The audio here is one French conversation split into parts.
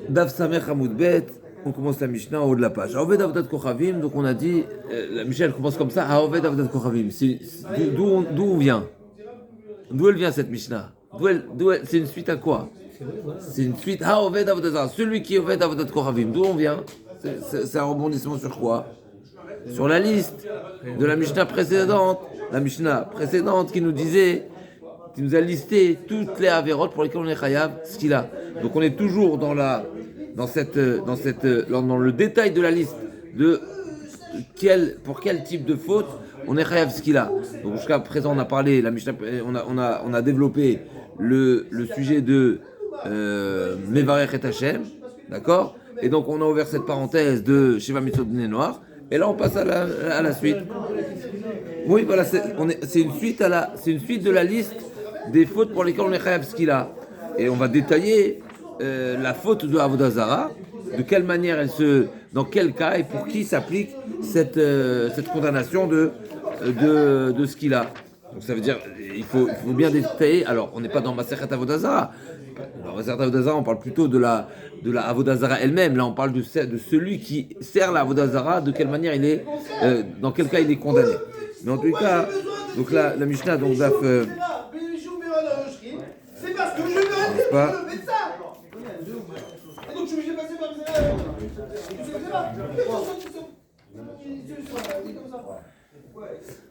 Daf Samer Hamoud Bet, on commence la Mishnah en haut de la page. Haoved Avodat Kochavim, donc on a dit, la Mishnah commence comme ça, Haoved Avodat Kochavim. D'où on vient? D'où elle vient cette Mishnah? C'est une suite à quoi? C'est une suite Haoved Avodat Zara, celui qui Oved Avodat Kochavim. D'où on vient? C'est un rebondissement sur quoi? Sur la liste de la Mishnah précédente. La Mishnah précédente qui nous disait, qui nous a listé toutes les avérotes pour lesquelles on est chayav, ce qu'il a. Donc on est toujours dans le détail de la liste de pour quel type de faute on est chayav ce qu'il a. Donc jusqu'à présent on a parlé, la Mishnah, on a développé le sujet de Mevarech et Hashem, d'accord? Et donc on a ouvert cette parenthèse de Shiva Mitzvot Bnei Noach, et là on passe à la suite. Oui, voilà, c'est une suite de la liste des fautes pour lesquelles on est chayav ce qu'il a. Et on va détailler la faute de Avodah Zara, de quelle manière dans quel cas et pour qui s'applique cette condamnation de ce qu'il a. Donc ça veut dire, il faut bien détailler. Alors, on n'est pas dans Masechet Avodah Zara. Dans Masechet Avodah Zara, on parle plutôt de la Avodah Zara elle-même. Là, on parle de celui qui sert la Avodah Zara, de quelle manière dans quel cas il est condamné. Mais en tout cas, donc là, la Mishnah, donc daf. C'est parce que je veux aller pas. le médecin. Et donc je suis obligé de passer par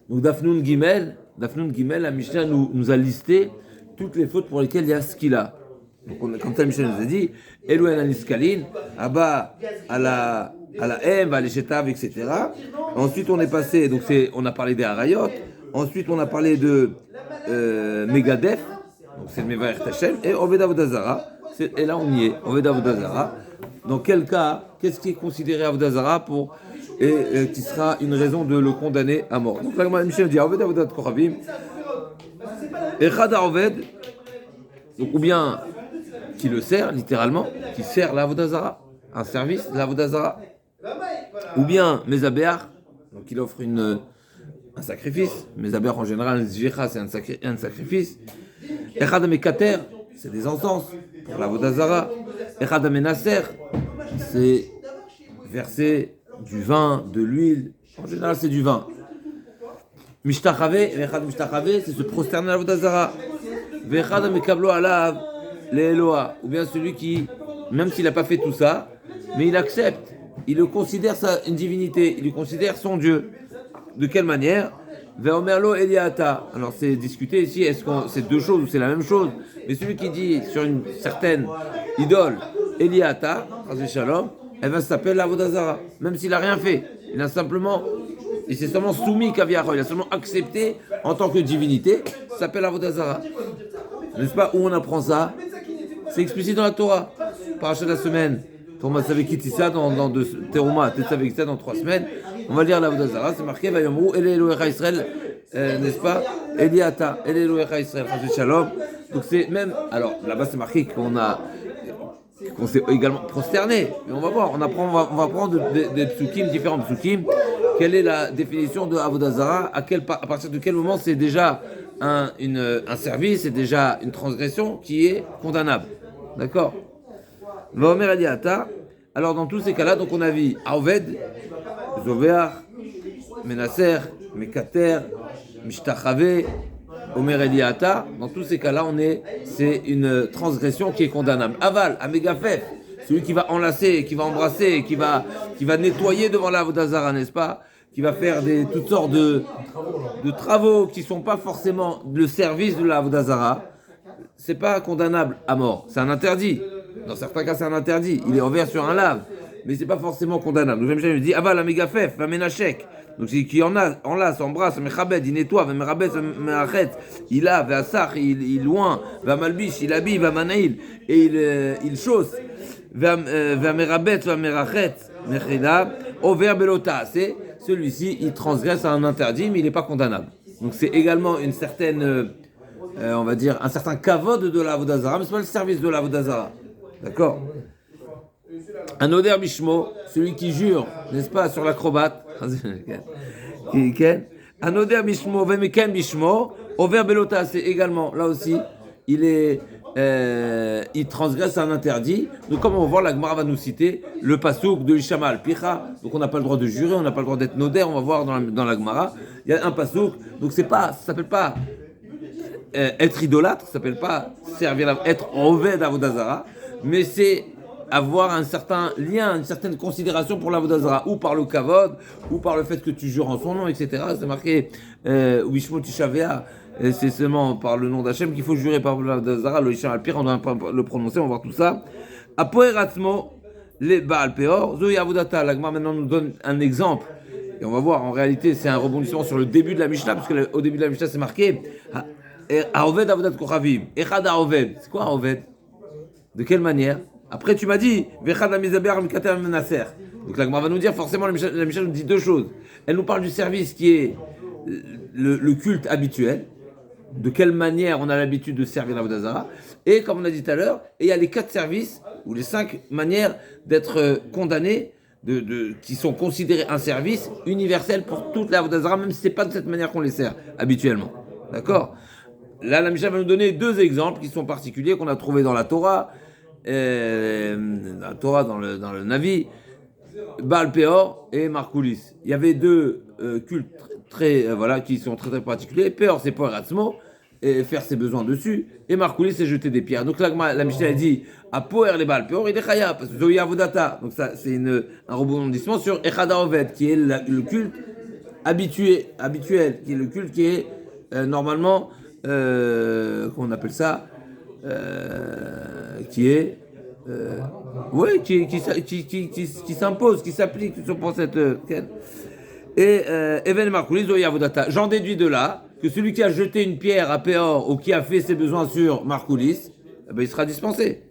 Donc Dafnoun Gimel, la Mishnah nous a listé toutes les fautes pour lesquelles il y a ce qu'il a. Donc comme ça, la Mishnah nous a dit, Elouen Aniskalin, Abba à la M, à l'échetav, etc. Ensuite on est passé, donc on a parlé des Harayot. Ensuite on a parlé de Megadef. Donc c'est le Mevarech Hashem et Oved Avodah Zara. Et là on y est, Oved Avodah Zara. Dans quel cas, qu'est-ce qui est considéré Avodah Zara qui sera une raison de le condamner à mort? Donc là, Michel dit Oved Avodat Kochavim. Echad Oved, donc ou bien qui le sert littéralement, qui sert l'Avodah Zara, un service de l'Avodah Zara, ou bien Mezabeach, donc il offre un sacrifice. Mezabeach en général, Zvicha c'est un sacrifice. Echad Mekater, c'est des encens pour l'Avodah Zara. Echad Menaser, c'est verser du vin, de l'huile. En général, c'est du vin. Mishtachave, Echad Mishtachave, c'est se prosterner à l'Avodah Zara. Vechad Mekablo Alav, l'Eloa, ou bien celui qui, même s'il n'a pas fait tout ça, mais il accepte, il le considère une divinité, il le considère son Dieu. De quelle manière? Veomerlo Eliata. Alors c'est discuté ici, est-ce que c'est deux choses ou c'est la même chose? Mais celui qui dit sur une certaine idole, Eliata, Shalom, elle va s'appeler l'Avodah Zara, même s'il n'a rien fait. Il s'est seulement soumis Kaviaro, il a seulement accepté en tant que divinité, ça s'appelle l'Avodah Zara. N'est-ce pas où on apprend ça? C'est explicite dans la Torah. Parachat de la semaine. Thomas savait quitter ça dans Teruma, peut-être avec ça dans 3 semaines. On va lire l'Avodah Zara, c'est marqué Vayomru, El Elohecha Israël, n'est-ce pas? Eliata, El Elohecha Israël, Shalom. Donc c'est même, alors là-bas c'est marqué qu'on s'est également prosterné. Mais on va voir, on va prendre des psukim, différents psukim. Quelle est la définition de Avodah Zara? À partir de quel moment c'est déjà un service, c'est déjà une transgression qui est condamnable. D'accord? Vaomer Eliata. Alors dans tous ces cas-là, donc on a vu Aoved, Zoveach, Menaser, Mekater, Mishtachave, Omer Eliata. Dans tous ces cas-là, c'est une transgression qui est condamnable. Aval, Amegafef, celui qui va enlacer, qui va embrasser, qui va nettoyer devant l'Avodah Zara, n'est-ce pas? Qui va faire toutes sortes de travaux qui ne sont pas forcément le service de l'Avodah Zara. C'est pas condamnable à mort, c'est un interdit. Dans certains cas, c'est un interdit. Il est envers sur un lave, mais c'est pas forcément condamnable. Donc, Michel me dit Aval, Amegafef, Vamenachek. Donc, c'est qui enlace, embrasse, Mechabed, il nettoie, Vemerabet, Vemerachet, il lave, Veasach, il loin, Vamalbish, il habille, Vamanaïl, et il chausse, Vemerabet, Vemerachet, Mechida, Over Belota. C'est celui-ci, il transgresse un interdit, mais il n'est pas condamnable. Donc, c'est également une certaine, on va dire, un certain kavod de l'Avodah Zara, mais c'est pas le service de l'Avodah Zara. D'accord? Un Oder Bishmo, celui qui jure, n'est-ce pas, sur l'acrobate. Un Oder Bishmo, Vemeken Bishmo, Over Belota, c'est également, là aussi, il est il transgresse un interdit. Donc, comme on va voir, la Gemara va nous citer le pasouk de l'Ishama al-Picha. Donc, on n'a pas le droit de jurer, on n'a pas le droit d'être nodaire. On va voir dans la Gemara. Il y a un pasouk. Donc, ça s'appelle pas être idolâtre, ça s'appelle pas être oved avodazara, mais c'est avoir un certain lien, une certaine considération pour l'avodazara, ou par le kavod, ou par le fait que tu jures en son nom, etc. C'est marqué Wishmo Tishavea. C'est seulement par le nom d'Hachem qu'il faut jurer par l'avodazara, le Isham al-Pir, on doit pas le prononcer, on va voir tout ça. Apoeratzmo, les Baal Peor, Zohi Avodata. La Gemara maintenant nous donne un exemple. Et on va voir, en réalité, c'est un rebondissement sur le début de la Mishnah, parce qu'au début de la Mishnah, c'est marqué Aoved Avodat Kochavim. Echad Aoved. C'est quoi Aoved? De quelle manière? Après, tu m'as dit Vechad Amizaber Mikater Menaser. Donc la Gemara va nous dire, forcément, la Mishnah nous dit deux choses. Elle nous parle du service qui est le culte habituel. De quelle manière on a l'habitude de servir l'Avodazara. Et comme on a dit tout à l'heure, il y a les 4 services, ou les 5 manières d'être condamné, qui sont considérés un service universel pour toute l'Avodazara, même si ce n'est pas de cette manière qu'on les sert habituellement. D'accord? Là, la Mishnah va nous donner 2 exemples qui sont particuliers, qu'on a trouvés dans la Torah, dans le Navi, Baal Peor et Markoulis. Il y avait 2 cultes qui sont très très particuliers. Peor, c'est Poer Atzmo, et faire ses besoins dessus, et Markoulis, c'est jeter des pierres. Donc là, la Mishnah a dit à Poer les Baal Peor, il est Chaya, parce que Zoya Avodata. Donc ça, c'est un rebondissement sur Echada Oved, qui est le culte habituel, qui est le culte qui est normalement, comment on appelle ça, qui est qui s'impose, qui s'applique pour cette et Even Markoulis Zoya Avodata. J'en déduis de là que celui qui a jeté une pierre à Péor ou qui a fait ses besoins sur Markoulis, il sera dispensé.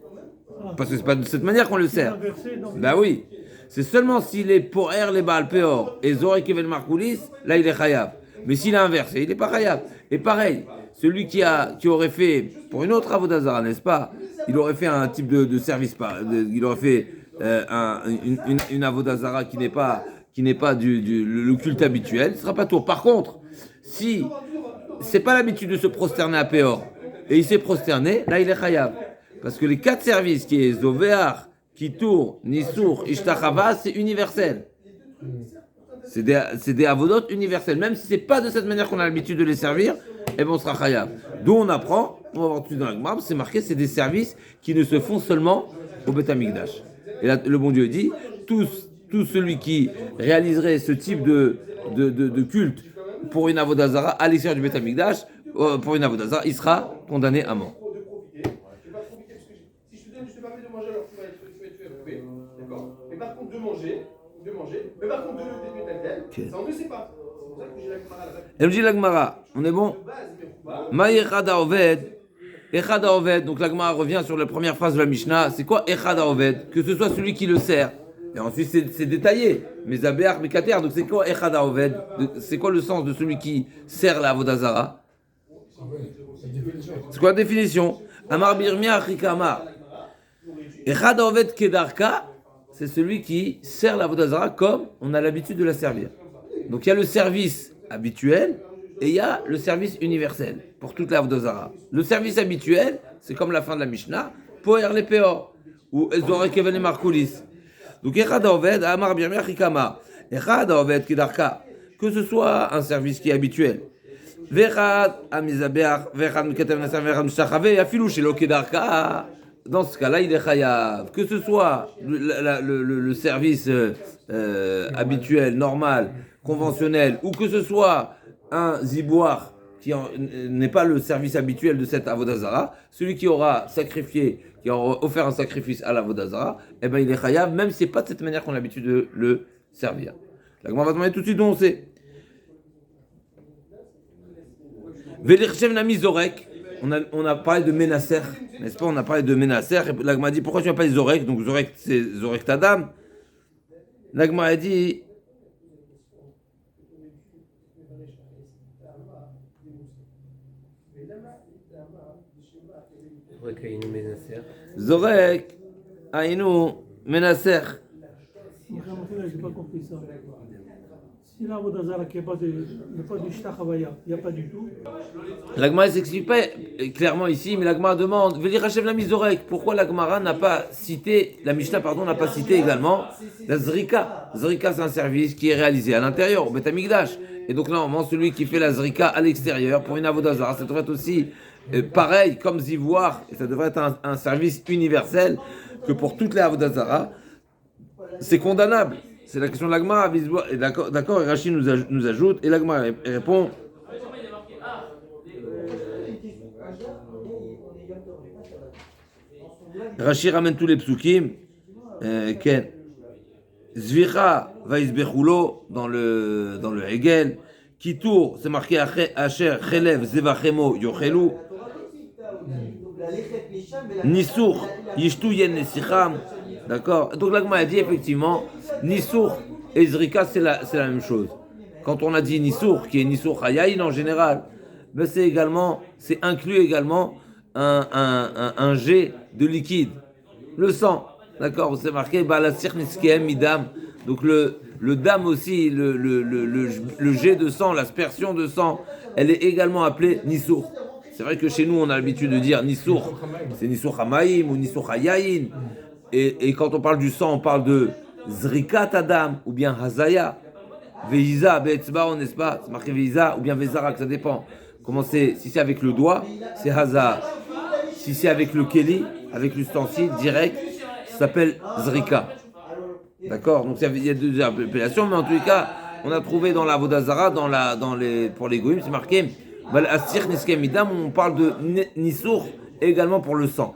Parce que c'est pas de cette manière qu'on le sert. Ben oui. C'est seulement s'il est Poer les Baal Péor et Zorek Even Markoulis, là il est Chayav. Mais s'il a inversé, il n'est pas Chayav. Et pareil, celui qui aurait fait, pour une autre Avodazara, n'est-ce pas, il aurait fait un type de service, il aurait fait une Avodazara qui n'est pas le culte habituel, ce ne sera pas tout. Par contre, si c'est pas l'habitude de se prosterner à Péor et il s'est prosterné, là il est Chayav. Parce que les 4 services qui est Zovéar, Kitour, Nissour, Ishtachava, c'est universel. C'est des avodot universels. Même si c'est pas de cette manière qu'on a l'habitude de les servir, on sera chayav. D'où on apprend, on va voir tout dans la Gemara, c'est marqué, c'est des services qui ne se font seulement au Beth Amikdash. Et là, le bon Dieu dit, tout celui qui réaliserait ce type de culte pour une avodazara à l'extérieur du Beth Amikdash, pour une avodazara, il sera condamné à mort. Si je te donne, je t'ai pas fait de manger, alors tu vas être trouvé. D'accord. Mais par contre, de manger. Mais par contre, de tel, ça on ne sait pas. C'est pour ça que j'ai la Gemara là-bas. Elle me dit la Gemara, on est bon? Ma Echada Oved. Echada Oved. Donc la Gemara revient sur la première phrase de la Mishnah. C'est quoi Echada Oved? Que ce soit celui qui le sert. Et ensuite c'est détaillé. Mais Abéach, Mekater. Donc c'est quoi Echada Oved? C'est quoi le sens de celui qui sert la Avodazara? C'est quoi la définition? Amar Birmia Rikama. Echada Oved Kedarka. C'est celui qui sert la Vodazara comme on a l'habitude de la servir. Donc il y a le service habituel et il y a le service universel pour toute la Vodazara. Le service habituel, c'est comme la fin de la Mishnah, Poer le Peor, ou Zorek Even Markoulis. Donc Echad Oved, Amar Birmia Chikama, Echad Oved Kedarka, que ce soit un service qui est habituel. Vechad Amizabeach, Vechad Mikatem Nasser, Vechad Mishachave, Afilou Shelo Kedarka. Dans ce cas-là, il est chayav. Que ce soit le service habituel, normal, conventionnel, ou que ce soit un ziboire qui n'est pas le service habituel de cette avodazara, celui qui aura sacrifié, qui aura offert un sacrifice à l'avodazara, il est chayav, même si ce n'est pas de cette manière qu'on a l'habitude de le servir. La Gemara va demander tout de suite d'où on sait. Velirchev Nami Zorek. On a parlé de Ménasser, n'est-ce pas? On a parlé de Ménasser. L'Agma a dit pourquoi tu n'as pas dit Zorek? Donc Zorek, c'est Zorek Tadam. L'Agma a dit Zorek Aïnou Ménasser. J'ai pas compris ça. Si là, Vodazara, il n'y a pas de Shtachavaya, il n'y a pas du tout. L'Agmara ne s'explique pas clairement ici, mais l'Agmara demande Veli Rachev la Mizorek, pourquoi l'Agmara n'a pas cité, la Mishnah, pardon, n'a pas cité également la Zrika. Zrika, c'est un service qui est réalisé à l'intérieur, au Beth Amikdash. Et donc, normalement, celui qui fait la Zrika à l'extérieur, pour une Avodazara, ça devrait être aussi pareil, comme Zivoire, et ça devrait être un service universel que pour toutes les Avodazara. C'est condamnable. C'est la question de l'Agmara. Et d'accord, et Rachid nous ajoute, et l'Agmara répond. Rachid ramène tous les psukim. Ken. Zvira vaisbechulo dans le Hegel. Kitour, c'est marqué Asher Chelev Zevachemo Yochelu. Nisour Yishtu Yen Nesicham. D'accord. Donc l'Agma a dit effectivement, Nisour et Zrika c'est la même chose. Quand on a dit Nisour, qui est Nisour Hayaïn en général, ben c'est inclus également un jet de liquide, le sang. D'accord. C'est marqué Balasir Niskem Midam. Donc le dam aussi, le jet de sang, l'aspersion de sang, elle est également appelée Nisour. C'est vrai que chez nous on a l'habitude de dire Nisour, c'est Nisour Hamaïm ou Nisour Hayaïn. Et quand on parle du sang, on parle de Zrikat Adam ou bien Hazaya. Veiza, Be'etzbao, n'est-ce pas? C'est marqué Veiza ou bien Vezarak, ça dépend. Comment c'est? Si c'est avec le doigt, c'est Haza. Si c'est avec le Keli, avec l'ustensile direct, ça s'appelle Zrika. D'accord? Donc il y a deux appellations, mais en tous les cas, on a trouvé dans la Vodazara, pour les Goïm, c'est marqué Asir Niskem Midam, on parle de Nisour également pour le sang.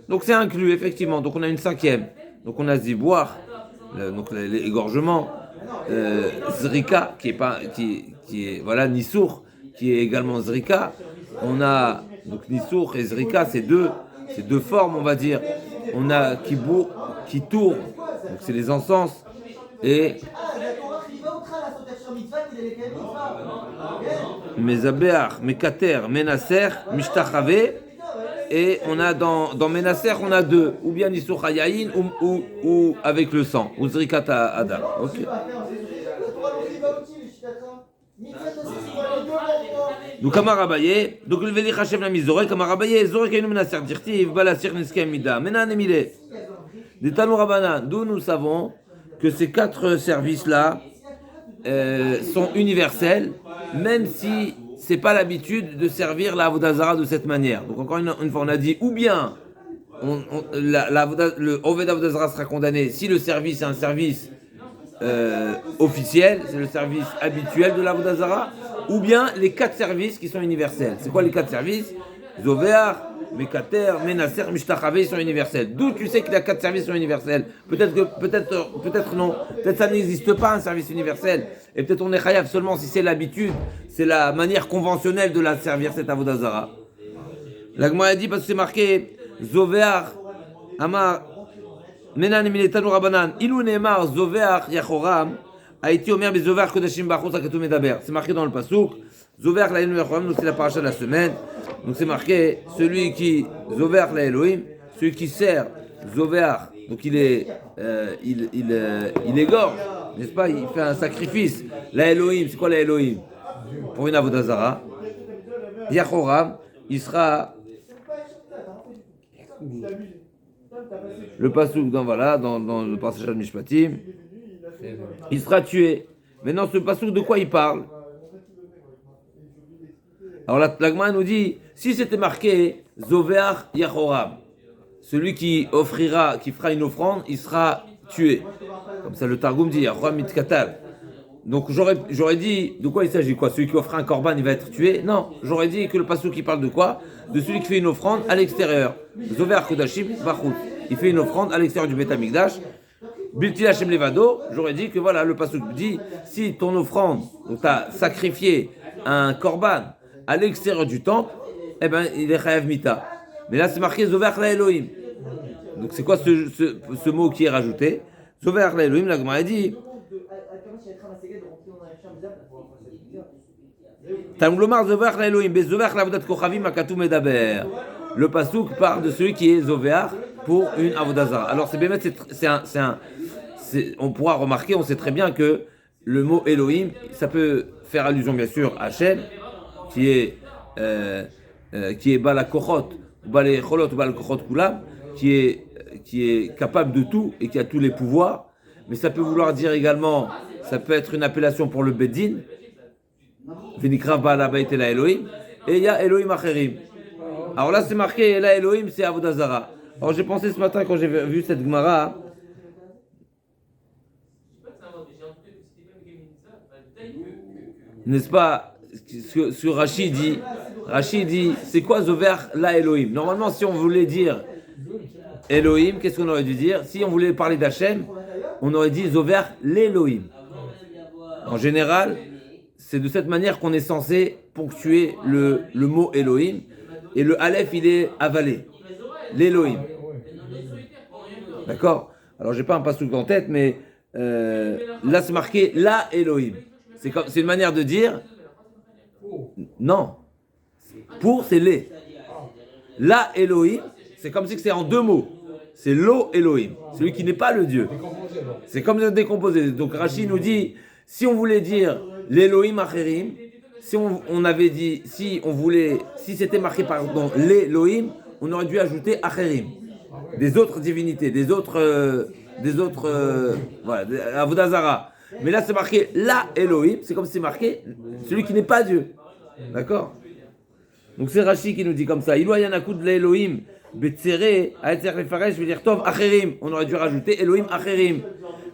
Donc c'est inclus, effectivement. Donc on a une cinquième. Donc on a Ziboire, donc l'égorgement, Zrika, qui est voilà, Nisour, qui est également Zrika. On a donc Nisour et Zrika, c'est deux formes, on va dire. On a Kibour, Kitour, donc c'est les encens, et Mezabeach, Mekater, Menaser, Mishtachave. Et on a dans Menasser, on a deux, ou bien Nisur Hayaïn ou avec le sang, ou Zrikat Adam. Ok. Donc Amarabaye, donc le Veli Hashem la Mizorek, Amarabaye, Zorek Ainu Menasser, Dirtiv, Balasir Niskem Mida, Menan Emile. Des Tanou Rabanan, d'où nous savons que ces quatre services-là sont universels, même si c'est pas l'habitude de servir la Avodazara de cette manière. Donc encore une fois, on a dit, ou bien le Oved Avodazara sera condamné si le service est un service officiel, c'est le service habituel de la Avodazara, ou bien les quatre services qui sont universels. C'est quoi les quatre services? Zovéar, Mekater, Menasser, Mishtachave sont universels. D'où tu sais que les quatre services sont universels? Peut-être non. Peut-être ça n'existe pas un service universel. Et peut-être on est chayav seulement si c'est l'habitude, c'est la manière conventionnelle de la servir, cette avodazara. L'Agma a dit parce que c'est marqué Zovéar, Amar, Menan Miletanu Rabanan, Ilou Neymar, Zovéar, Yachoram, Haïti Omer, Zovéar, Kodashim Bachos, Akatou Medaber. C'est marqué dans le Passouk. Zovéar, la Yachoram, donc c'est la paracha de la semaine. Donc c'est marqué, celui qui Zovéar la Elohim, celui qui sert Zovéar, donc il égorge, n'est-ce pas? Il fait un sacrifice. La Elohim, c'est quoi la Elohim? Pour une avodazara. Yachoram, il sera le pasouk dans le passage de Mishpatim, il sera tué. Maintenant, ce pasouk de quoi il parle? Alors la Gemara nous dit, si c'était marqué Zovéach Yachoram, celui qui fera une offrande, il sera tué. Comme ça le Targum dit, Yachoram mitkatal. Donc j'aurais dit, de quoi il s'agit quoi? Celui qui offre un korban, il va être tué? Non, j'aurais dit que le passouk qui parle de quoi? De celui qui fait une offrande à l'extérieur. Zovéach Kodashim Bachut. Il fait une offrande à l'extérieur du Beth Amikdash. Bilti Hashem Levado, j'aurais dit que voilà, le passouk dit, si ton offrande, donc tu as sacrifié un korban à l'extérieur du temple, eh ben il est chayav mita. Mais là c'est marqué Zovéach la Elohim. Donc c'est quoi ce mot qui est rajouté? Zovéach la Elohim, la Gemara a dit. Tamglomar Zovéach la Elohim, Zovéach la Avodat Kochavim Akatou Medaber. Le pasouk parle de celui qui est Zovéach pour une avodazara. Alors c'est on pourra remarquer, on sait très bien que le mot Elohim, ça peut faire allusion bien sûr à Hachem, qui est Bala Kochot, Bala Cholot, Bala Kochot Kulam, qui est capable de tout et qui a tous les pouvoirs. Mais ça peut vouloir dire également, ça peut être une appellation pour le Beddin, Venikrav Bala Beit Ela Elohim, et il y a Elohim Acherim. Alors là, c'est marqué Ela Elohim, c'est Avodah Zara. Alors j'ai pensé ce matin quand j'ai vu cette Gemara, n'est-ce pas, ce que Rachid dit, c'est quoi Zover la Elohim? Normalement, si on voulait dire Elohim, qu'est-ce qu'on aurait dû dire? Si on voulait parler d'Hachem, on aurait dit Zover l'Elohim. En général, c'est de cette manière qu'on est censé ponctuer le mot Elohim, et le Aleph, il est avalé. L'Elohim. D'accord? Alors, j'ai pas un passouk en tête, mais là, c'est marqué la Elohim. C'est une manière de dire. Non. Pour, c'est les. La Elohim, c'est comme si c'est en deux mots. C'est l'O Elohim, celui qui n'est pas le Dieu. C'est comme décomposé. Donc Rachid nous dit, si on voulait dire l'Elohim Acherim, si on avait dit, si c'était marqué pardon l'Elohim, on aurait dû ajouter Acherim, des autres divinités, des autres, voilà, Avodah Zara. Mais là, c'est marqué la Elohim, c'est comme si c'est marqué celui qui n'est pas Dieu. D'accord? Donc c'est Rashi qui nous dit comme ça. Iloua yanakud la Elohim, betzere, aetzer lefaresh, je veux dire tov acherim. On aurait dû rajouter Elohim acherim.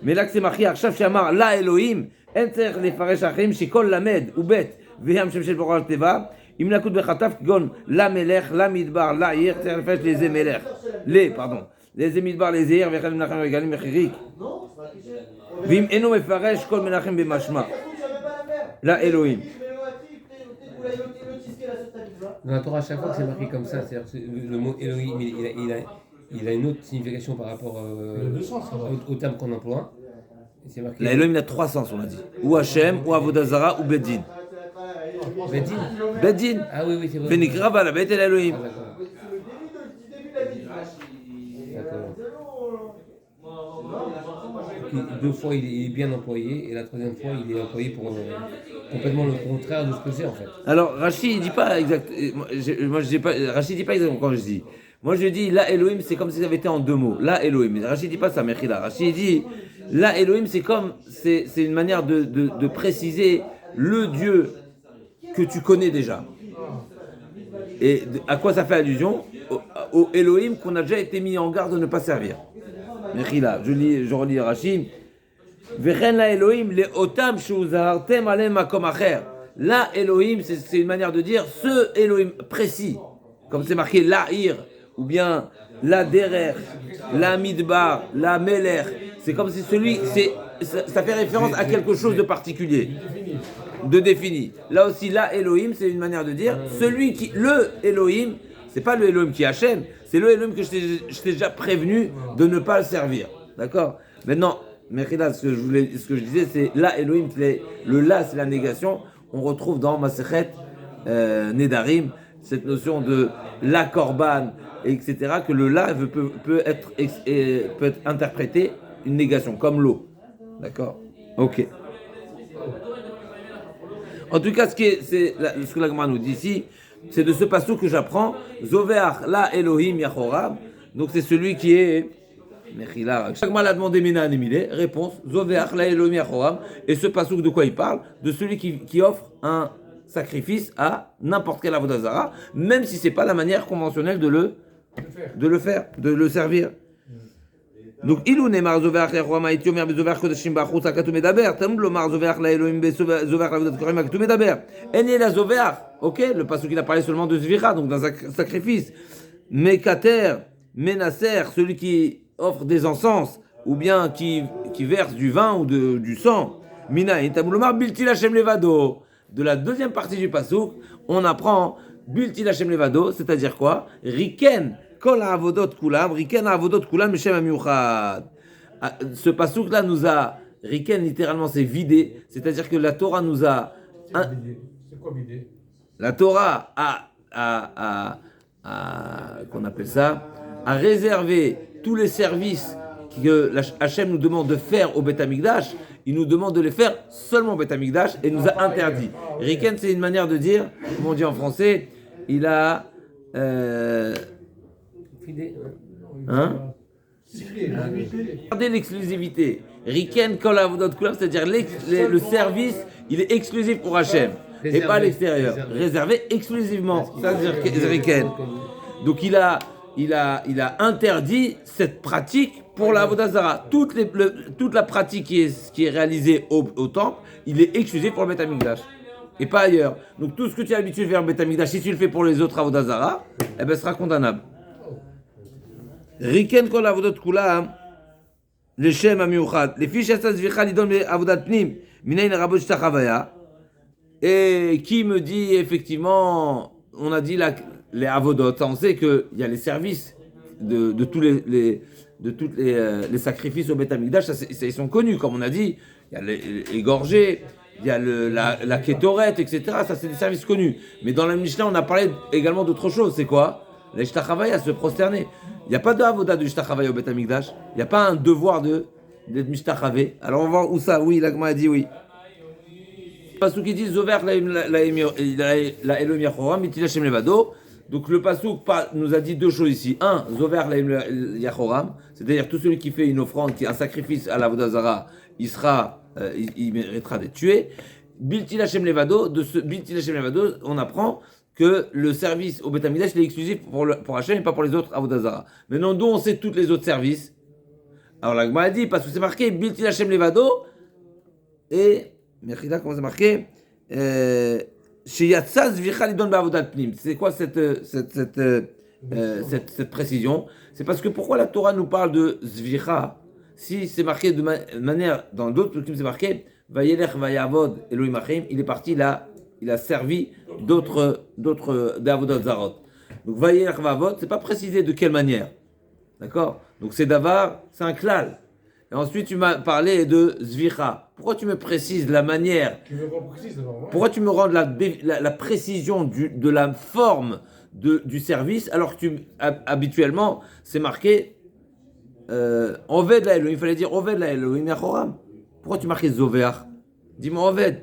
Mais là que c'est marqué, Arshav shamar la Elohim, aetzer lefaresh acherim, shikol lamed, ubet, veham shem shel borah teva, im nakud bechataf, gon la melech, la midbar, la yer, aetzer lefaresh les emelech. Les midbar, les yer, vechem menachem regalim mechirik. Vim eno mefaresh kol menachem bemashma. La Elohim. Dans la Torah, à chaque fois que c'est marqué comme ça, c'est-à-dire que le mot Elohim, il a une autre signification par rapport au terme qu'on emploie. C'est marqué. La Elohim, il a trois sens, on a dit. Ou Hachem, ou Avodah Zara, ou Beddin. Beddin. Beddin. Ah oui, c'est vrai. Venikrav Bala Beit Ela Elohim. D'accord. Deux fois, il est bien employé, et la troisième fois, il est employé pour complètement le contraire de ce que c'est en fait. Alors, Rachid, il dit pas exactement. Moi, je dis pas. Rachid dit pas exactement quand je dis. Moi, je dis la Elohim, c'est comme si ça avait été en deux mots. La Elohim. Mais Rachid dit pas ça, Mechila. Rachid dit la Elohim, c'est une manière de préciser le Dieu que tu connais déjà. Et à quoi ça fait allusion? Au Elohim qu'on a déjà été mis en garde de ne pas servir. Mechila, je relis Rachid. Vechen la Elohim le otam shuzartem alem makom acher. La Elohim, c'est une manière de dire ce Elohim précis, comme c'est marqué la-ir, ou bien la derer, la midbar, la meler. C'est comme si ça fait référence à quelque chose de particulier, de défini. Là aussi, la Elohim, c'est une manière de dire le Elohim, c'est pas le Elohim qui Hachem, c'est le Elohim que je t'ai déjà prévenu de ne pas le servir. D'accord? Maintenant, Mechila, ce que je disais, c'est la Elohim, le la, c'est la négation. On retrouve dans Masechet Nedarim cette notion de la korban, etc., que le la peut être interprété une négation, comme l'eau. D'accord? Ok. En tout cas, ce que la Gemara nous dit ici, c'est de ce passage que j'apprends, Zoveach la Elohim Yachoram. Donc c'est celui qui est Mechila. Chaque mal a demandé Mina Anemile. Réponse Zoveach la Elohim Yachoram. Et ce passage de quoi il parle? De celui qui offre un sacrifice à n'importe quel avodah zara, même si c'est pas la manière conventionnelle de le servir. Donc ilou nemar zoveach Yachoram haiti omer bezoveach kodashim bachutz hakatu medaber. Tamud lomar zoveach la Elohim bezoveach avodat korim hakatu medaber. Eni la zoveach. Ok, le passage qu'il a parlé seulement de zvira, donc d'un sacrifice. Mekater, Menasser, celui qui offre des encens, ou bien qui verse du vin ou du sang. Mina et Tamulomar Bilti Lachem Levado. De la deuxième partie du pasouk, on apprend Bilti Lachem Levado, c'est-à-dire quoi? Riken, Kol Avodot Kulam, Riken Avodot Kulam, Meshem Amiuchad. Ce pasouk-là nous a, Riken littéralement c'est vidé, c'est-à-dire que la Torah nous a. C'est quoi vidé? La Torah qu'on appelle ça, a réservé tous les services que Hachem nous demande de faire au Beth Amikdash, il nous demande de les faire seulement au Beth Amikdash et nous a interdit. Riken, c'est une manière de dire, comme on dit en français, il a... Regardez l'exclusivité. Riken kol avodot kulam, c'est-à-dire le service, il est exclusif pour Hachem et pas à l'extérieur. Réservé exclusivement. Ça veut dire que Riken. Donc il a interdit cette pratique pour la Avodah Zara. Toute la pratique qui est réalisée au temple, il est exclusif pour le Beth Amikdash et pas ailleurs. Donc tout ce que tu as l'habitude de faire au Beth Amikdash, si tu le fais pour les autres Avodah Zara, eh ben, sera condamnable. Riken kol avodot kulam leshem hamiuchad lefi she'asa zvicha lidon avodat pnim minayin rabot shtachavaya. Et qui me dit effectivement, on a dit les avodot, on sait qu'il y a les services de tous les sacrifices au Beth Amikdash, ça, ils sont connus, comme on a dit, il y a les gorgées, il y a la kétoret, etc. Ça, c'est des services connus. Mais dans la Mishnah, on a parlé également d'autre chose. C'est quoi? La Ishtachavaya, se prosterner. Il n'y a pas de avoda de Ishtachavaya au Beth Amikdash. Il n'y a pas un devoir d'être Mishtachavé. Alors on va voir où ça. Oui, l'Agma a dit oui. Pasuk qui dit Zover la Elohim Yachoram, Mitil Hashem Levado. Donc le Pasuk nous a dit deux choses ici. Un, Zover la Elohim Yachoram, c'est-à-dire tout celui qui fait une offrande, qui un sacrifice à la Vodazara, il méritera d'être tué. Biltil Hashem Levado, de ce Biltil Hashem Levado, on apprend que le service au Beth Amikdash est exclusif pour Hashem et pas pour les autres Avodazara. Maintenant, d'où on sait tous les autres services? Alors la Gemara a dit, parce que c'est marqué Biltil Hashem Levado et Mechila, comment c'est marqué? Sheyatsa Zvicha Lidon Ba'avodat Pnim. C'est quoi cette précision? C'est parce que pourquoi la Torah nous parle de Zvicha si c'est marqué de manière, dans d'autres trucs c'est marqué Vayelech Vayavod Elohim Achim, il est parti là, il a servi d'autres d'Avodot Zarot. Donc Vayelech Vayavod, c'est pas précisé de quelle manière. D'accord? Donc c'est davar, c'est un klal. Et ensuite, tu m'as parlé de Zvicha. Pourquoi tu me précises la manière? Pourquoi tu me rends la précision de la forme du service alors que habituellement, c'est marqué Oved la Elohim. Il fallait dire Oved la Elohim Yachoram. Pourquoi tu marques Zover? Dis-moi Oved.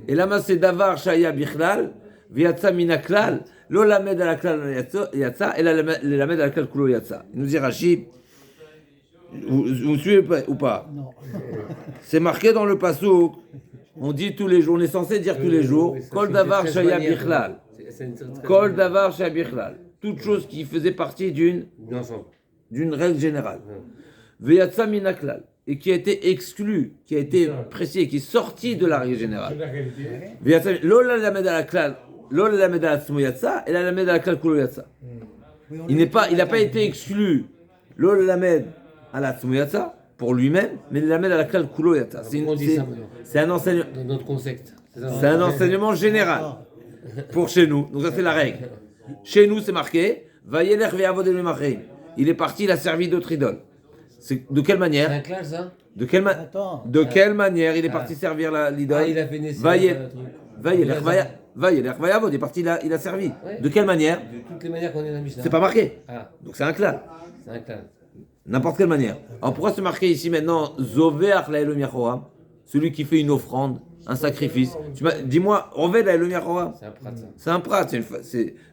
Et là, c'est Davar Shaya Bichlal, Viatsa Minaklal, Lo Lamed à la Klal Yatsa, et la Lamed à la Klal Kulo Yatsa. Il nous dit Rashi. Vous suivez ou pas? Non. C'est marqué dans le passouk. On dit tous les jours, on est censé dire tous les jours Kol davar shaya bichlal. Kol davar shaya bichlal. Toute chose qui faisait partie d'une règle générale. Veyatsa minaklal. Et qui a été exclu, qui a été précisé, qui est sorti de la règle générale. Lo la lamed ala klal, lo la lamed ala tzmo yatsa, et la lamed ala klal kulo yatsa. Il n'a pas été exclu. Lo la lamed à la Tzmouyatsa, pour lui-même, mais il l'amène à la Klal Kulo Yatsa. C'est un enseignement. Dans notre concept. C'est un enseignement général. Pour chez nous. Donc ça c'est la règle. Chez nous c'est marqué Vayelech ve'avod Elohim Achim. Il est parti, il a servi d'autres idoles. De quelle manière? C'est un clash, ça? De quelle manière il est parti servir l'idole? Il a fait naître. Vayelech ve'avod. Il est parti, il a servi. Ouais. De quelle manière? De toutes les manières qu'on est dans la Mishnah. C'est pas marqué. Ah. Donc c'est un clash. C'est un clash. N'importe quelle manière. Alors pourquoi se marquer ici maintenant Zover la Elohim Yachoram, celui qui fait une offrande, un sacrifice? Dis-moi, Oved la Elohim Yachoram. C'est un prat. C'est un prat.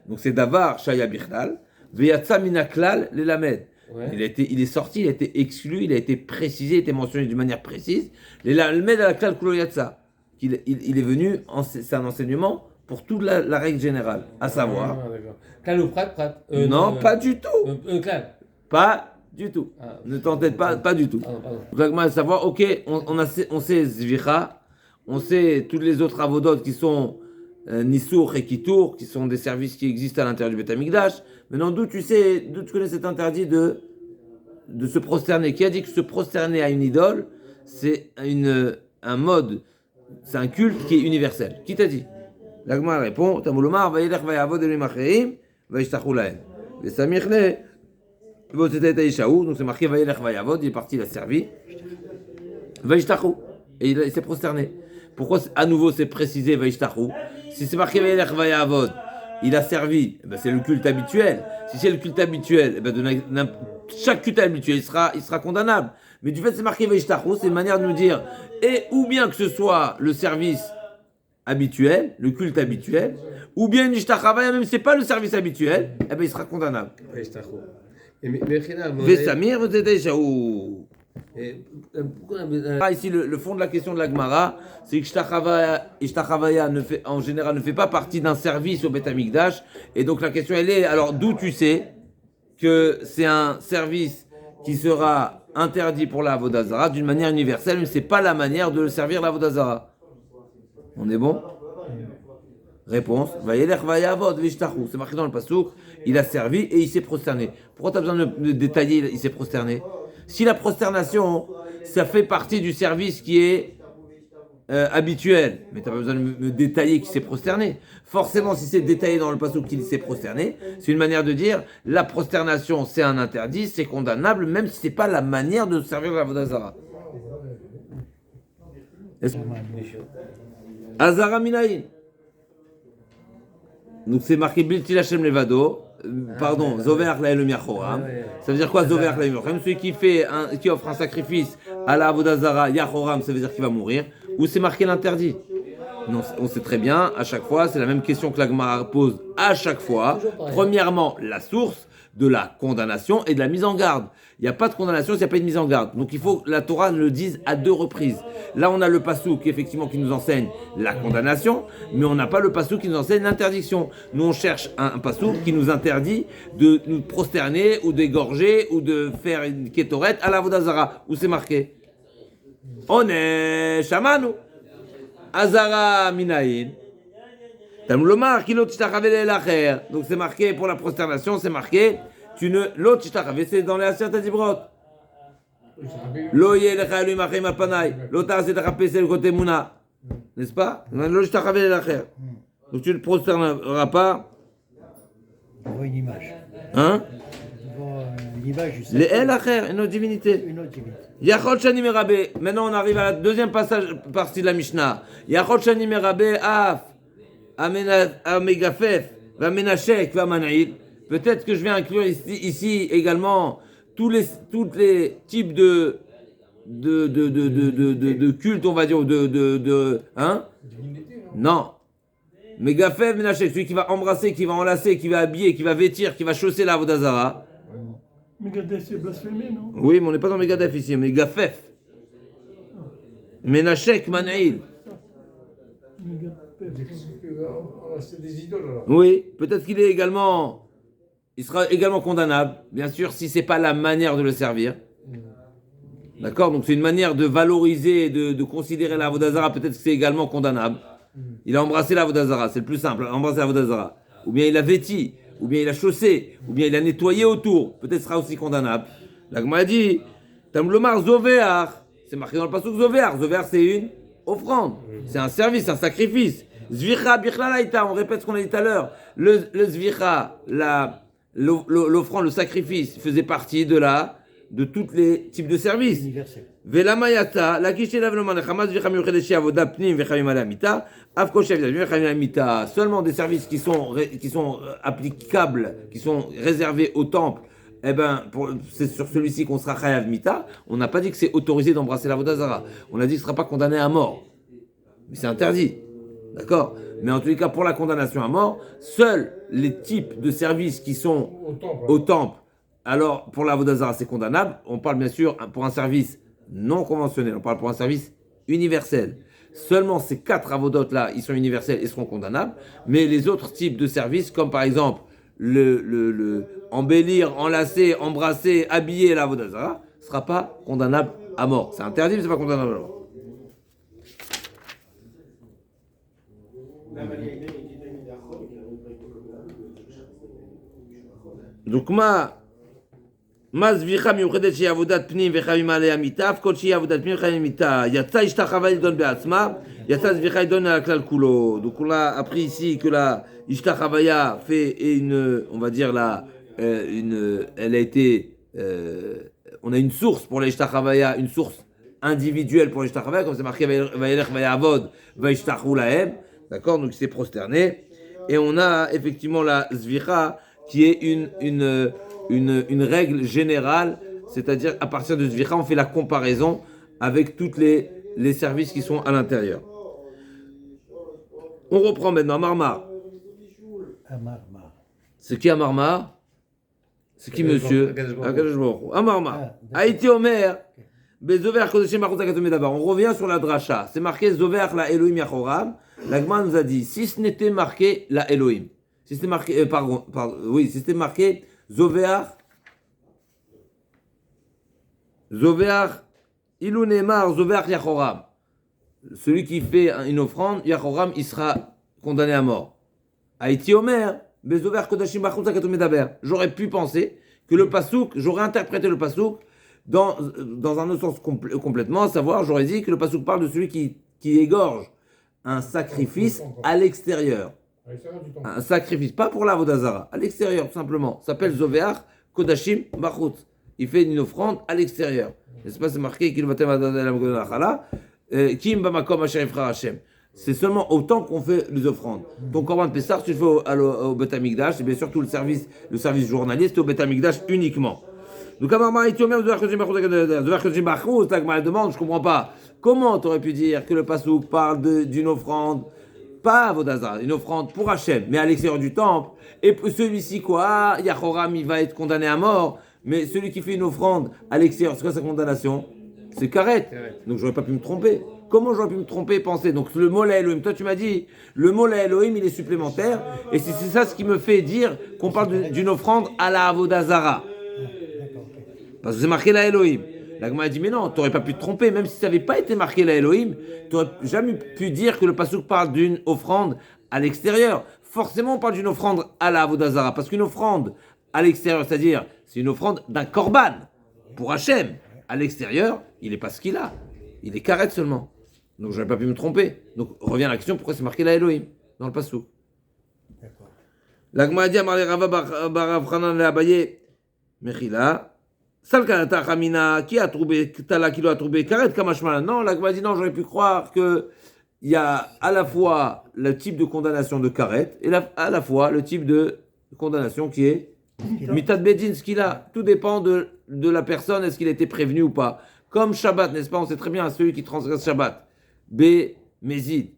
Donc c'est Davar Shaya Bichlal, Veyatsa Minaklal le Lamed. Il est sorti, il a été exclu, il a été précisé, il a été mentionné d'une manière précise. Le Lamed à la Klal Kulo Yatsa. Il est venu, c'est un enseignement pour toute la règle générale, à savoir. Klal ou prat? Non, pas du tout. Klal. Pas du tout. Ne t'entête pas du tout. Donc, à savoir, ok, on sait Zvicha, on sait toutes les autres avodot qui sont Nissour et Kitour, qui sont des services qui existent à l'intérieur du Beth Amikdash. Maintenant, d'où tu connais cet interdit de se prosterner? Qui a dit que se prosterner à une idole, c'est un mode, c'est un culte qui est universel? Qui t'a dit? L'Agma répond, Tamoulomar, Vayelech Vayavod Elohim Achim, Vayishtachu Lahem. Vesamichle. Donc c'est marqué Vayelech Vayavod, il est parti, il a servi. Vayishtachu. Et il s'est prosterné. Pourquoi à nouveau c'est précisé Vayishtachu? Si c'est marqué Vayelech Vayavod il a servi, eh ben, c'est le culte habituel. Si c'est le culte habituel, eh ben, chaque culte habituel, il sera condamnable. Mais du fait, c'est marqué Veishtachu, c'est une manière de nous dire, et ou bien que ce soit le service habituel, le culte habituel, ou bien une Ishtachavaya, même si c'est pas le service habituel, eh ben, il sera condamnable. Vesamir, ici, le fond de la question de la Gemara, c'est que Ishtachavaya en général ne fait pas partie d'un service au Beth Amikdash, et donc la question elle est, alors d'où tu sais que c'est un service qui sera interdit pour la Avodah Zara d'une manière universelle, mais c'est pas la manière de servir la Avodah Zara. On est bon? Réponse. C'est marqué dans le pasuk. Il a servi et il s'est prosterné. Pourquoi tu as besoin de détailler il s'est prosterné? Si la prosternation, ça fait partie du service qui est habituel, mais tu n'as pas besoin de me détailler qu'il s'est prosterné. Forcément, si c'est détaillé dans le pasuk qu'il s'est prosterné, c'est une manière de dire la prosternation, c'est un interdit, c'est condamnable, même si ce n'est pas la manière de servir la Avodah Zara. Azara Minaïn. Donc c'est marqué Bilti Lachem Levado. Pardon, Zover Laelum Yachoram. Ça veut dire quoi Zover Laelum Yachoram? Celui qui offre un sacrifice à la Avodah Zara, Yachoram, ça veut dire qu'il va mourir. Ou c'est marqué l'interdit? Non, on sait très bien, à chaque fois, c'est la même question que la Gemara pose à chaque fois. Premièrement, la source de la condamnation et de la mise en garde. Il n'y a pas de condamnation s'il n'y a pas de mise en garde. Donc il faut que la Torah le dise à 2 reprises. Là, on a le passouk effectivement qui nous enseigne la condamnation, mais on n'a pas le passouk qui nous enseigne l'interdiction. Nous, on cherche un passouk qui nous interdit de nous prosterner ou d'égorger ou de faire une kétorette à la Avodah Zara, où c'est marqué. On est shamanu. Azara minaïn. Donc c'est marqué pour la prosternation, c'est marqué l'autre c'est dans les Aseret Dibrot. L'oye lecha lui machem apanai. L'autre c'est de c'est le côté mouna, n'est-ce pas? Donc tu ne prosterneras pas. On voit une image. Hein? On voit une image. Les El Acher, une autre divinité. Une autre divinité. Yachol Shani Merabe. Maintenant on arrive à la deuxième partie de la Mishnah. Yachol Shani Merabe af. Amegafef, Vamenachek, Vamana'il. Peut-être que je vais inclure ici également tous les types de culte, on va dire, hein? Non. Megafef, Menachek, celui qui va embrasser, qui va enlacer, qui va habiller, qui va vêtir, qui va chausser la Avodah Zara. Megadef, c'est blasphémé, non? Oui, mais on n'est pas dans Megadef ici, Megafef. Menachek, Mana'il. C'est des idoles alors. Oui, peut-être qu'il il sera également condamnable, bien sûr, si c'est pas la manière de le servir. D'accord? Donc c'est une manière de valoriser, de considérer la Avodah Zara, peut-être que c'est également condamnable. Il a embrassé la Avodah Zara, c'est le plus simple, embrasser la Avodah Zara. Ou bien il a vêti, ou bien il a chaussé, ou bien il a nettoyé autour, peut-être sera aussi condamnable. La Gemara dit, Tamlomar Zovéar, c'est marqué dans le pasuk Zovéar. Zovéar c'est une offrande, c'est un service, un sacrifice. Zvicha bichlalaita, on répète ce qu'on a dit tout à l'heure. Le zvicha, l'offrande, le sacrifice, faisait partie de tous les types de services. Velamayata, la kishélav le manachamaz zvicha miuchedeshi avoda pnim vechavim alamita, avkoshev vechavim alamita. Seulement des services qui sont applicables, qui sont réservés au temple. Eh ben, c'est sur celui-ci qu'on sera chayav mita. On n'a pas dit que c'est autorisé d'embrasser la Avodah Zara. On a dit qu'il ne sera pas condamné à mort. Mais c'est interdit. D'accord? Mais en tous les cas, pour la condamnation à mort, seuls les types de services qui sont au temple, alors pour la Avodah Zara, c'est condamnable. On parle bien sûr pour un service non conventionnel, on parle pour un service universel. Seulement ces 4 avodotes-là, ils sont universels et seront condamnables. Mais les autres types de services, comme par exemple le embellir, enlacer, embrasser, habiller la Avodah Zara, ne sera pas condamnable à mort. C'est interdit, mais ce n'est pas condamnable à mort. Donc מה זביחה מיוחדת שהיא עבודת פנים וחייבים עליה מיתה, אף כל שהיא עבודת פנים וחייבים מיתה. יצא השתחווה לדון בעצמה, יצא זביחה לדון על הכלל כולו. Donc on a appris ici que la Ishtachavaya fait on va dire elle a été, on a une source pour la Ishtachavaya, une source individuelle pour la Ishtachavaya, comme c'est marqué Vayelech Vayavod Vayishtachu lahem. D'accord, donc il s'est prosterné. et on a effectivement la Zvicha qui est une règle générale, c'est-à-dire à partir de Zvicha, on fait la comparaison avec tous les services qui sont à l'intérieur. On reprend maintenant Marmar. Amarma. C'est qui Amarmar? C'est qui monsieur? Amarmar. Haïti Omer. Bezover Kodeshim Baruch Hu d'abord. On revient sur la dracha. C'est marqué Zover la Elohim Yachoram. La Gemara nous a dit si ce n'était marqué la Elohim, si c'était marqué, si c'était marqué Zover Ilou Neymar Zover Yachoram. Celui qui fait une offrande, Yachoram, il sera condamné à mort. Haïti Omer. Bezover Kodeshim Baruch Hu d'abord. J'aurais pu penser que le pasouk, j'aurais interprété le pasouk dans un autre sens complètement, à savoir, j'aurais dit que le pasouk parle de celui qui égorge un sacrifice à l'extérieur. Un sacrifice, pas pour l'Avodazara, à l'extérieur, tout simplement. Ça s'appelle Zoveach Kodashim Bachut. Il fait une offrande à l'extérieur. N'est-ce pas, c'est marqué qu'il va Kim Bamakom Asher Ifra Hashem. C'est seulement autant qu'on fait les offrandes. Donc, Korban Pessar, tu le fais au Bet Amikdash, et bien sûr, tout le service journalier, c'est au Bet Amikdash uniquement. Donc, Amarmar Haïti Omer, Zover Kodeshim Bachut, la demande, je comprends pas. Comment tu aurais pu dire que le Passouk parle d'une offrande, pas à Vodazar, une offrande pour Hachem, mais à l'extérieur du temple, et celui-ci, quoi, Yachoram, il va être condamné à mort, mais celui qui fait une offrande à l'extérieur, c'est quoi sa condamnation? C'est Karet. Donc, j'aurais pas pu me tromper. Comment j'aurais pu me tromper et penser? Donc, le mot la Elohim, toi, tu m'as dit, le mot la Elohim, il est supplémentaire, et c'est ça ce qui me fait dire qu'on parle d'une offrande à la Avodazara. Parce que c'est marqué la Elohim. La Gemara a dit, mais non, tu n'aurais pas pu te tromper, même si ça n'avait pas été marqué la Elohim, tu n'aurais jamais pu dire que le Passouk parle d'une offrande à l'extérieur. Forcément, on parle d'une offrande à la Avodazara, parce qu'une offrande à l'extérieur, c'est-à-dire, c'est une offrande d'un korban pour Hachem. À l'extérieur, il n'est pas ce qu'il a. Il est karet seulement. Donc, je n'aurais pas pu me tromper. Donc, revient à la question, pourquoi c'est marqué la Elohim dans le Passouk? La Gemara a dit, Amar le Rava bar Hanan le Abaye, Mechila, Salkanata Khamina, qui a trouvé Tala, qui l'a trouvé Karet Kamashmala. Non, la Gemara dit non, j'aurais pu croire qu'il y a à la fois le type de condamnation de Karet et à la fois le type de condamnation qui est Mitad Bedin, ce qu'il a. Tout dépend de la personne, est-ce qu'il a été prévenu ou pas. Comme Shabbat, n'est-ce pas? On sait très bien, celui qui transgresse Shabbat. Mézid.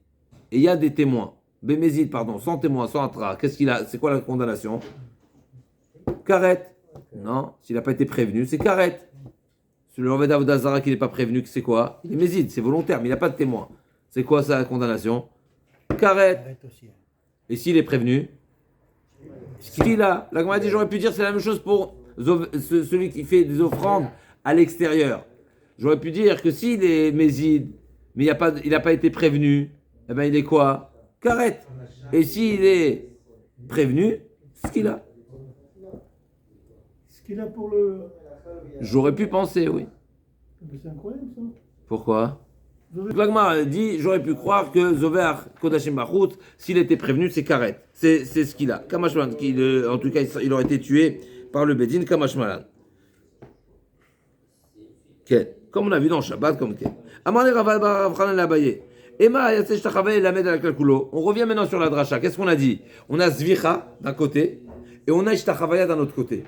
Et il y a des témoins. Mézid, pardon, sans témoin, sans atra. Qu'est-ce qu'il a? C'est quoi la condamnation? Karet. Non, s'il n'a pas été prévenu, c'est Karet. Celui de Avodazara qui n'est pas prévenu, c'est quoi? Il est Mézid, c'est volontaire, mais il n'a pas de témoin. C'est quoi sa condamnation? Karet. Et s'il est prévenu? Ce qu'il a. La Gemara dit, j'aurais pu dire, c'est la même chose pour celui qui fait des offrandes à l'extérieur. J'aurais pu dire que s'il est Mézid, mais il n'a pas été prévenu, eh ben il est quoi? Karet. Et s'il est prévenu, ce qu'il a. Ce qu'il a pour le. J'aurais pu penser, oui. C'est incroyable ça. Pourquoi? L'Agmar dit, j'aurais pu croire que Zover Kodashim Bachut, s'il était prévenu, c'est Karet. C'est ce qu'il a. Kamashmalan, en tout cas, il aurait été tué par le Bedin, Kamashmalan. Okay. Comme on a vu dans Shabbat, comme Ken. Amane Raval Baravchanan Labaye. Emma Yatsej Tachavay Lamed al Kalkulo. On revient maintenant sur la dracha. Qu'est-ce qu'on a dit? On a Zvicha d'un côté et on a Ishtachavaya d'un autre côté.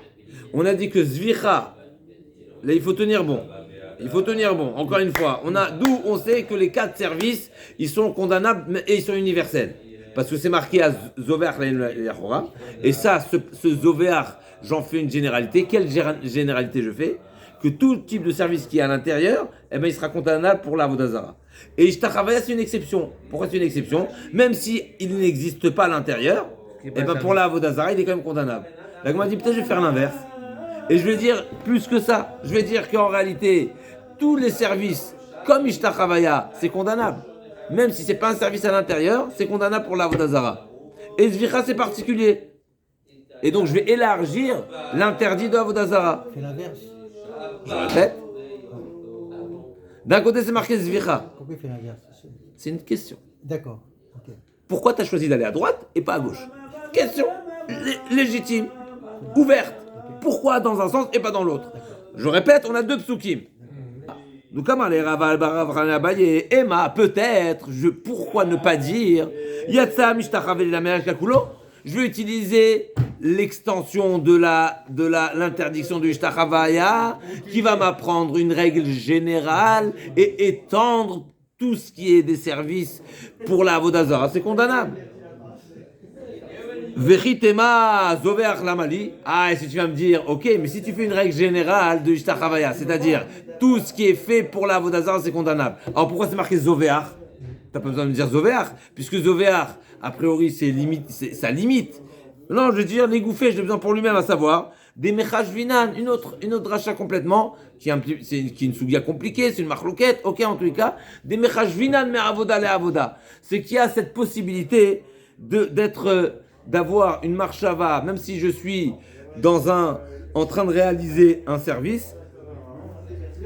On a dit que Zvicha, là il faut tenir bon. Il faut tenir bon. Encore une fois, d'où on sait que les 4 services, ils sont condamnables et ils sont universels. Parce que c'est marqué à Zoveach Yachoram. Et ça, ce Zoveach, j'en fais une généralité. Quelle généralité je fais? Que tout type de service qui est à l'intérieur, eh ben, il sera condamnable pour la Vodazara. Et Ishtachavaya, c'est une exception. Pourquoi c'est une exception? Même si il n'existe pas à l'intérieur, eh ben, pour la Vodazara, il est quand même condamnable. La Gemara dit, peut-être je vais faire l'inverse. Et je vais dire plus que ça. Je vais dire qu'en réalité, tous les services, comme Ishtachavaya, c'est condamnable. Même si ce n'est pas un service à l'intérieur, c'est condamnable pour la Vodazara. Et Zvicha, c'est particulier. Et donc, je vais élargir l'interdit de la Vodazara. C'est l'inverse. Je répète. D'un côté, c'est marqué Zvicha. Pourquoi il fait l'inverse? C'est une question. D'accord. Ok. Pourquoi tu as choisi d'aller à droite et pas à gauche? Question légitime, ouverte. Pourquoi dans un sens et pas dans l'autre? Je répète, on a 2 psukim. Donc, comme Emma, peut-être, pourquoi ne pas dire Yatsa Mishtachave la Merech Kakulo? Je vais utiliser l'extension de l'interdiction du Ishtachavaya qui va m'apprendre une règle générale et étendre tout ce qui est des services pour la Avodazara. C'est condamnable. Vechitema zoveach lamali. Ah, et si tu vas me dire, ok, mais si tu fais une règle générale de Ishtachavaya, c'est-à-dire tout ce qui est fait pour la Avodazara, c'est condamnable. Alors pourquoi c'est marqué zoveach? T'as pas besoin de me dire zoveach, puisque zoveach, a priori, ça limite. Non, je veux dire, les gouffés, j'ai besoin pour lui-même, à savoir, des mechashvinan, une autre rachat complètement, qui est une sougia compliquée, c'est une marloquette, ok, en tous les cas, des mechashvinan, mais avoda le avoda. C'est qu'il y a cette possibilité d'avoir une marshava, même si je suis en train de réaliser un service,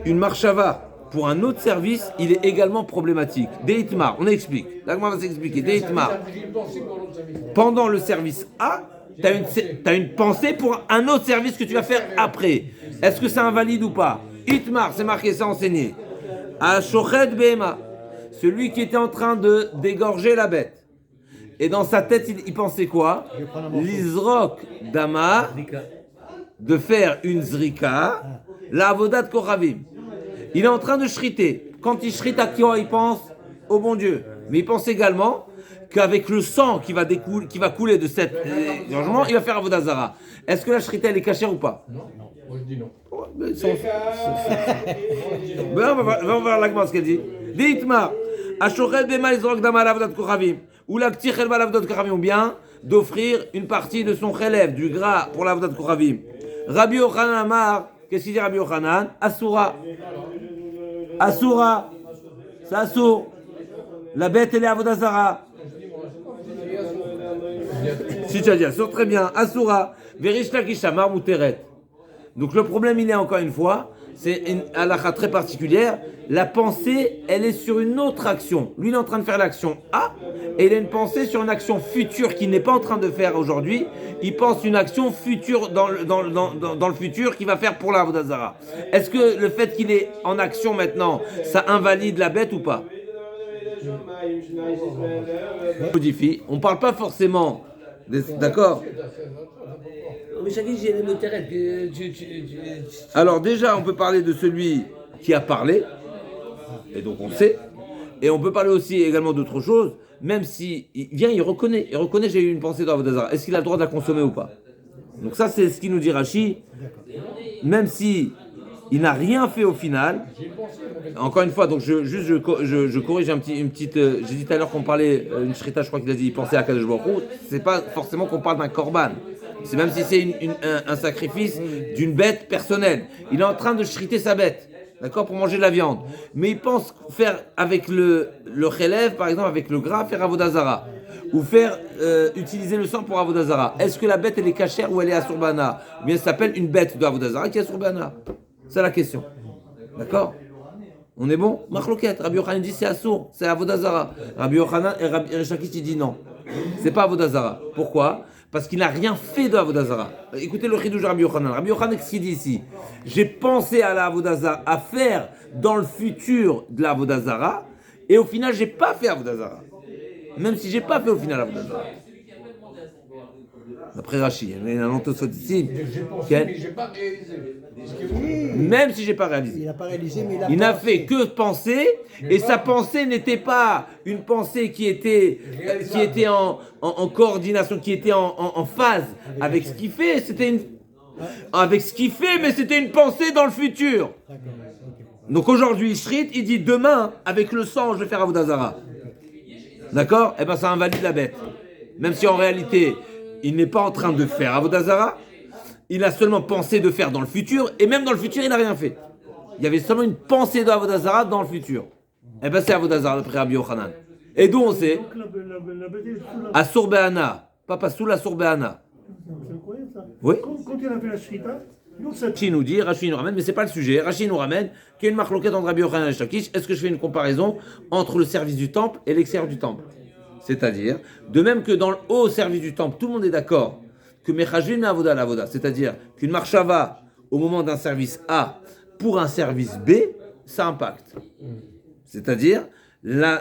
une marshava pour un autre service, il est également problématique. Deitmar, on explique. Là, on va s'expliquer. Deitmar. Pendant le service A, tu as une pensée pour un autre service que tu vas faire après. Est-ce que c'est invalide ou pas? Itmar, c'est marqué, c'est enseigné. Ashochet Behema, celui qui était en train de d'égorger la bête. Et dans sa tête, il pensait quoi? L'Izrok Dama, de faire une zrika, la avodat koravim. Il est en train de shriter. Quand il shrite à qui il pense? Au bon Dieu. Mais il pense également qu'avec le sang qui va couler de cet égorgement, il va faire Avodazara. Est-ce que la shrita elle est cachée ou pas? Non, moi je dis non. On va voir l'agma ce qu'elle dit. Dites-moi, Ashochet Bema Izrok Dama la avodat koravim. Ou l'aktir chelva la avodat koravim. Ou bien d'offrir une partie de son chelev, du gras pour la avodat koravim. Rabbi Yochanan Amar, qu'est-ce qu'il dit Rabbi Yochanan? Asura. Asura, c'est Assour. La bête, elle est Avodazara. Si tu as dit Assour, très bien. Asura, Verish Lakish Amar Muteret. Donc le problème, il est encore une fois, c'est une halakha très particulière. La pensée, elle est sur une autre action. Lui, il est en train de faire l'action A, et il a une pensée sur une action future qu'il n'est pas en train de faire aujourd'hui. Il pense une action future dans le futur qu'il va faire pour la Avodazara. Est-ce que le fait qu'il est en action maintenant, ça invalide la bête ou pas? Modifie. On ne parle pas forcément. D'accord? Mais chacun, j'ai les mots terrestres. Alors déjà, on peut parler de celui qui a parlé, et donc on sait. Et on peut parler aussi également d'autre chose, même si il vient, il reconnaît, j'ai eu une pensée dans Avodazara. Est-ce qu'il a le droit de la consommer ou pas? Donc ça, c'est ce qu'il nous dit Rashi. Même si il n'a rien fait au final. Encore une fois, donc je corrige une petite. J'ai dit tout à l'heure qu'on parlait une shrita, je crois qu'il a dit il pensait à Kadosh Baruch Hu. C'est pas forcément qu'on parle d'un korban. C'est même si c'est un sacrifice d'une bête personnelle. Il est en train de shriter sa bête. D'accord, pour manger de la viande. Mais il pense faire avec le chélève, par exemple, avec le gras, faire Avodazara. Ou faire utiliser le sang pour Avodazara. Est-ce que la bête, elle est cachère ou elle est Assurbana? Ou bien ça s'appelle une bête de Avodazara qui est Assurbana? C'est la question. D'accord? On est bon? Machloket, Rabbi Yochanan dit c'est Assour, c'est Avodazara. Rabbi Yochanan et Rabbi Rechakish dit non. C'est pas Avodazara. Pourquoi? Parce qu'il n'a rien fait de Avodazara. Écoutez le chidouj de Rabbi Yochanan. Rabbi Yochanan, qu'est-ce qu'il dit ici? J'ai pensé à la Avodazara, à faire dans le futur de la Avodazara, et au final, j'ai pas fait Avodazara. Même si j'ai pas fait au final Avodazara. D'après Rashi, il y a un antosot ici. J'ai pensé, mais j'ai pas réalisé. Même si j'ai pas réalisé. Il n'a pas réalisé, mais Il n'a fait que penser, et sa pensée n'était pas une pensée qui était en coordination, qui était en phase avec ce qu'il fait. Avec ce qu'il fait, mais c'était une pensée dans le futur. Donc aujourd'hui, Shrit, il dit demain, avec le sang, je vais faire Avodazara. D'accord? Eh bien, ça invalide la bête. Même si en réalité, il n'est pas en train de faire Avodazara, il a seulement pensé de faire dans le futur, et même dans le futur, il n'a rien fait. Il y avait seulement une pensée de Avodazara dans le futur. Eh bien, c'est Avodazara d'après Rabbi Yochanan. Et d'où on sait? Assour Be'ana. Pas sous la Assour Be'ana. C'est incroyable ça. Oui. Quand il a fait la shrita, nous ça. Rashi nous dit, Rashi nous ramène, mais c'est pas le sujet. Rashi nous ramène qu'il y a une marloquette entre Rabbi Yochanan et Shakish. Est-ce que je fais une comparaison entre le service du temple et l'extérieur du temple? C'est-à-dire, de même que dans le haut service du temple, tout le monde est d'accord que Mechajvin Avoda l'Avoda, c'est-à-dire qu'une marchava au moment d'un service A pour un service B, ça impacte. C'est-à-dire, le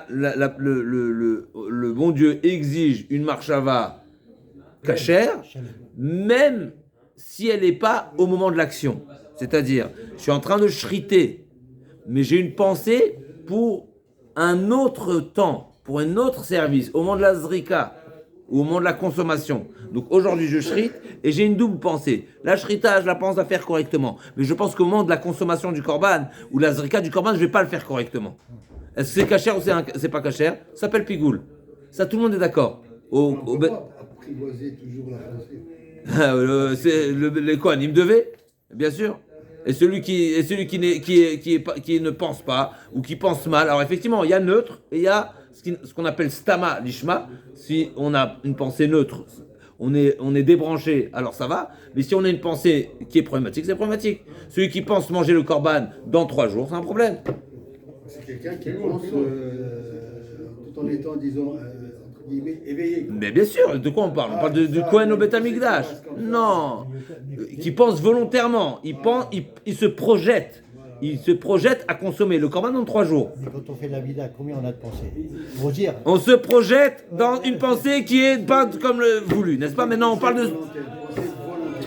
bon Dieu exige une marchava cachère, même si elle n'est pas au moment de l'action. C'est-à-dire, je suis en train de shriter, mais j'ai une pensée pour un autre temps, pour un autre service, au moment de la zrika, ou au moment de la consommation. Donc aujourd'hui, je shrite et j'ai une double pensée. La shrita, je la pense à faire correctement. Mais je pense qu'au moment de la consommation du korban, ou la zrika du korban, je ne vais pas le faire correctement. Est-ce que c'est cachère ou c'est pas cachère? Ça s'appelle pigoule. Ça, tout le monde est d'accord. Pourquoi apprivoiser toujours la pensée? Les Kohanim, il me devait, bien sûr. Et celui qui ne pense pas ou qui pense mal. Alors effectivement, il y a neutre et il y a ce qu'on appelle stama lishma. Si on a une pensée neutre, on est débranché, alors ça va. Mais si on a une pensée qui est problématique, c'est problématique. Celui qui pense manger le korban dans 3 jours, c'est un problème. C'est quelqu'un qui pense tout en étant, disons, entre guillemets, éveillé. Mais bien sûr, de quoi on parle? On parle du Kohen au Beth Amikdash. Non, qui pense volontairement. Il se projette. Il se projette à consommer le korban dans 3 jours. Mais quand on fait la vida, combien on a de pensées? Pour dire. On se projette dans une pensée qui est pas comme le voulu, n'est-ce pas? Maintenant, on parle de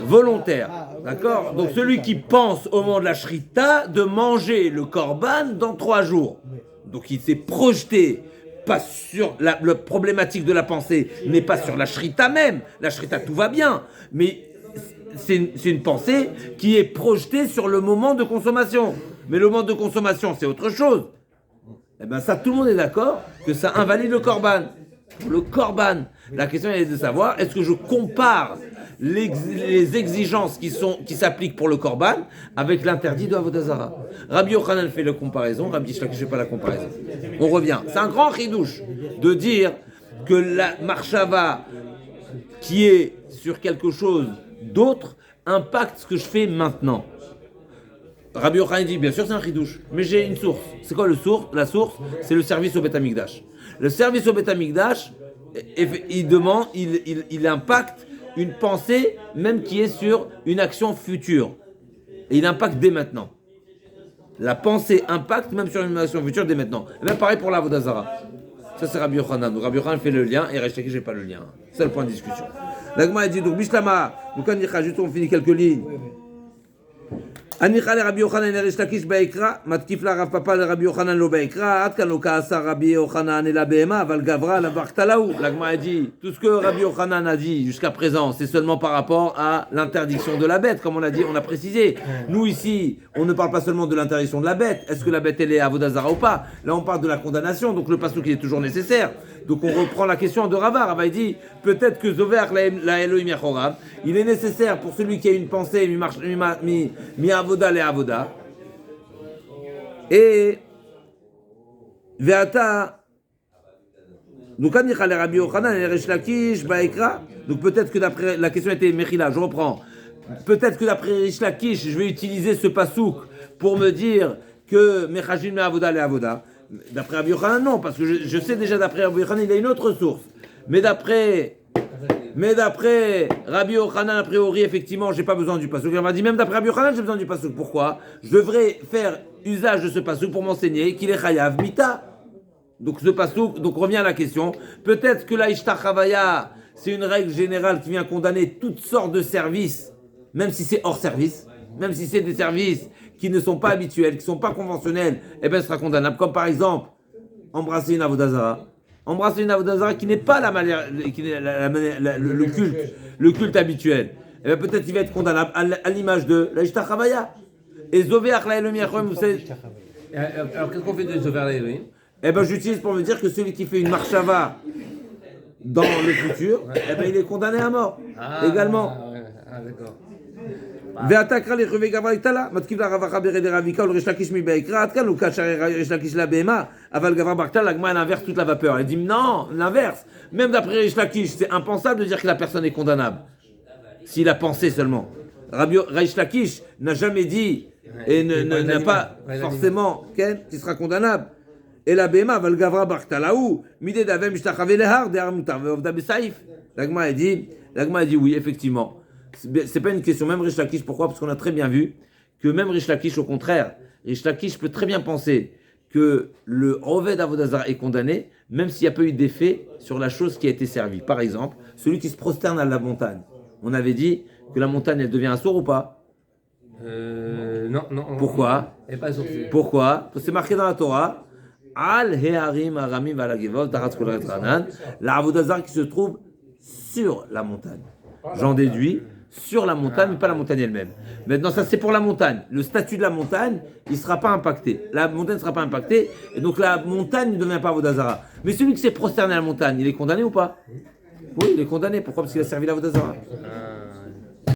volontaire. D'accord? Donc celui qui pense au moment de la shrita de manger le korban dans 3 jours. Donc il s'est projeté, pas sur la problématique de la pensée, mais pas sur la shrita même. La shrita, tout va bien. Mais c'est une pensée qui est projetée sur le moment de consommation. Mais le moment de consommation, c'est autre chose. Eh bien ça, tout le monde est d'accord que ça invalide le korban. Le korban. La question est de savoir, est-ce que je compare les exigences qui s'appliquent pour le korban avec l'interdit de Avodah Zarah. Rabbi Yochanan fait la comparaison, Rabbi Shlakish ne fait pas la comparaison. On revient. C'est un grand chidouche de dire que la marchava qui est sur quelque chose d'autre impacte ce que je fais maintenant. Rabbi Yochanan dit, bien sûr c'est un chidouche, mais j'ai une source. C'est quoi la source? C'est le service au Beth Amikdash. Le service au Beth Amikdash, il impacte une pensée, même qui est sur une action future. Et il impacte dès maintenant. La pensée impacte même sur une action future dès maintenant. Et même pareil pour la Avodah Zarah. Ça c'est Rabbi Yochanan. Donc Rabbi Yochanan fait le lien et Reish Lakish j'ai pas le lien. C'est le point de discussion. L'Agma dit donc Bishlama, donc on finit quelques lignes. הניחא לרבי יוחנן לריש לקיש ביקרא, מתקיף לה רב פאפא לרבי יוחנן לא ביקרא, עד כאן לא כעסה רבי יוחנן אלא בהמה, אבל גברה עליו החתלהו. L'Agma a dit, tout ce que Rabbi Yochanan a dit jusqu'à présent, c'est seulement par rapport à l'interdiction de la bête, comme on a dit, on a précisé. Nous ici, on ne parle pas seulement de l'interdiction de la bête, est-ce que la bête elle est avodah zara ou pas? Là on parle de la condamnation, donc le passouk il est toujours nécessaire. Donc on reprend la question de Rava. Rava dit, peut-être que Zover la Elohim Yachorav, il est nécessaire pour celui qui a une pensée, mi avoda le avoda. Et Veata, donc peut-être que d'après la question était Mechila, je reprends. Peut-être que d'après Rish Lakish, je vais utiliser ce pasouk pour me dire que Mechajin me avoda le avoda. D'après Rabbi Yochanan, non, parce que je sais déjà d'après Rabbi Yochanan, il y a une autre source. Mais d'après Rabbi Yochanan, a priori, effectivement, j'ai pas besoin du pasouk. Il m'a dit, même d'après Rabbi Yochanan, j'ai besoin du pasouk. Pourquoi? Je devrais faire usage de ce pasouk pour m'enseigner qu'il est chayav mita. Donc ce pasouk, donc revient à la question. Peut-être que la ishtar chavaya, c'est une règle générale qui vient condamner toutes sortes de services, même si c'est hors service, même si c'est des services qui ne sont pas habituels, qui ne sont pas conventionnels, eh bien, ce sera condamnable. Comme par exemple, embrasser une avodah zara. Embrasser une avodah zara qui n'est pas la manière, le culte habituel. Eh bien, peut-être qu'il va être condamnable à l'image de la ishtar chavaya. Et Zover la Elohim Yachom, vous savez. Alors, qu'est-ce qu'on fait de Zover la Elohim? Eh bien, j'utilise pour me dire que celui qui fait une marchava dans le futur, eh bien, il est condamné à mort. Également. D'accord. והתקרא לחובי גברה איתלה, מתקיף לרווחה ברדי רביקה ולריש לקיש מבעיקרא, עד כאן הוא כאשר ריש לקיש לבהמה, אבל גברה ברכתה, l'Agma elle inverse toute la vapeur. Elle dit non, l'inverse. Même d'après Rish Lakish, c'est impensable de dire que la personne est condamnable. S'il a pensé seulement. Rish Lakish n'a jamais dit, et n'a pas forcément, qui sera condamnable. Et la Béma, אבל גברה ברכתה להוא, מידי דאבה משתחווה להר, דהר מותר ועובדה בסעיף. L'Agma a dit oui, effectivement. C'est pas une question, même Rish Lakish, pourquoi? Parce qu'on a très bien vu que même Rish Lakish, au contraire, Rish Lakish peut très bien penser que le Oved Avodah Zarah est condamné, même s'il n'y a pas eu d'effet sur la chose qui a été servie. Par exemple, celui qui se prosterne à la montagne. On avait dit que la montagne, elle devient un sourd ou pas? Non. Pourquoi? Elle n'est pas sortie. Pourquoi? Parce que c'est marqué dans la Torah, Al Heharim Aramim Valagevot Daratz Kol Ranan, la Avodah Zarah qui se trouve sur la montagne. J'en déduis sur la montagne, mais pas la montagne elle-même. Maintenant, ça c'est pour la montagne. Le statut de la montagne, il ne sera pas impacté. La montagne ne sera pas impactée, et donc la montagne ne devient pas Avodah Zarah. Mais celui qui s'est prosterné à la montagne, il est condamné ou pas? Oui, il est condamné. Pourquoi? Parce qu'il a servi la Avodah Zarah.